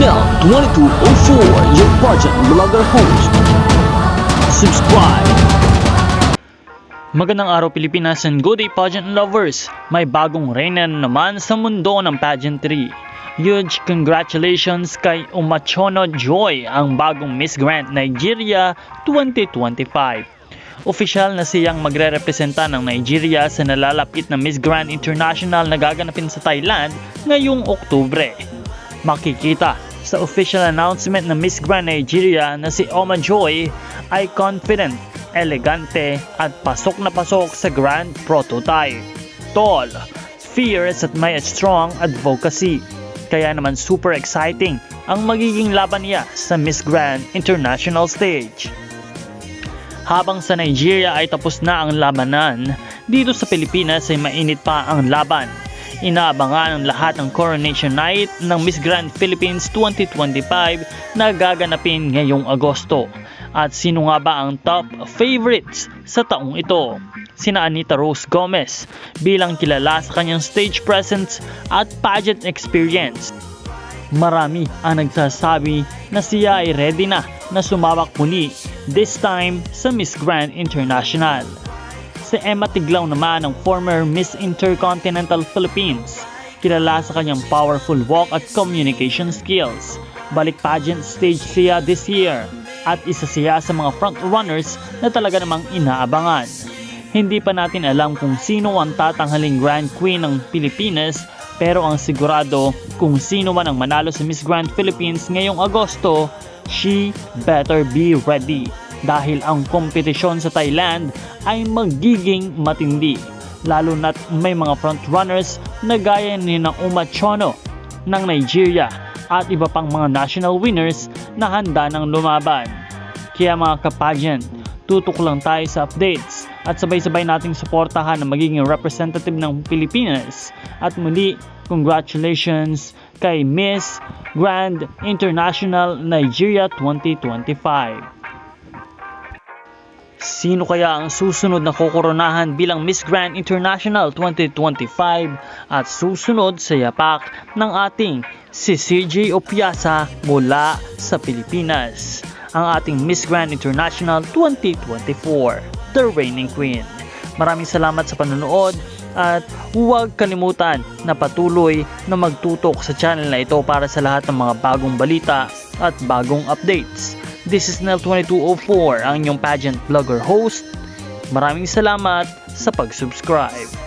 Snell 2204, your pageant vlogger host. Subscribe! Magandang araw Pilipinas and good day pageant lovers! May bagong reyna na naman sa mundo ng pageantry. Huge congratulations kay Umachono Joy, ang bagong Miss Grand Nigeria 2025. Opisyal na siyang magre-representa ng Nigeria sa nalalapit na Miss Grand International na gaganapin sa Thailand ngayong Oktubre. Makikita sa official announcement ng Miss Grand Nigeria na si Oma Joy ay confident, elegante at pasok na pasok sa grand prototype. Tall, fierce at may strong advocacy. Kaya naman super exciting ang magiging laban niya sa Miss Grand International stage. Habang sa Nigeria ay tapos na ang labanan, dito sa Pilipinas ay mainit pa ang laban. Inaabangan ng lahat ng Coronation Night ng Miss Grand Philippines 2025 na gaganapin ngayong Agosto. At sino nga ba ang top favorites sa taong ito? Sina Anita Rose Gomez bilang kilala sa kanyang stage presence at pageant experience. Marami ang nagsasabi na siya ay ready na sumabak muli, this time sa Miss Grand International. Si Emma Tiglaw naman ang former Miss Intercontinental Philippines, kilala sa kanyang powerful walk at communication skills. Balik pageant stage siya this year at isa siya sa mga frontrunners na talaga namang inaabangan. Hindi pa natin alam kung sino ang tatanghaling Grand Queen ng Pilipinas, pero ang sigurado kung sino man ang manalo sa Miss Grand Philippines ngayong Agosto, she better be ready dahil ang kompetisyon sa Thailand ay magiging matindi, lalo na't may mga frontrunners na gaya ni na Umachono ng Nigeria at iba pang mga national winners na handa ng lumaban. Kaya mga ka-pageant, tutok lang tayo sa updates at sabay-sabay nating suportahan ang magiging representative ng Pilipinas. At muli, congratulations kay Miss Grand International Nigeria 2025. Sino kaya ang susunod na kokoronahan bilang Miss Grand International 2025 at susunod sa yapak ng ating si CJ Opiasa mula sa Pilipinas, ang ating Miss Grand International 2024, the reigning queen. Maraming salamat sa panonood at huwag kalimutan na patuloy na magtutok sa channel na ito para sa lahat ng mga bagong balita at bagong updates. This is Snell 2204, ang inyong pageant vlogger host. Maraming salamat sa pag-subscribe.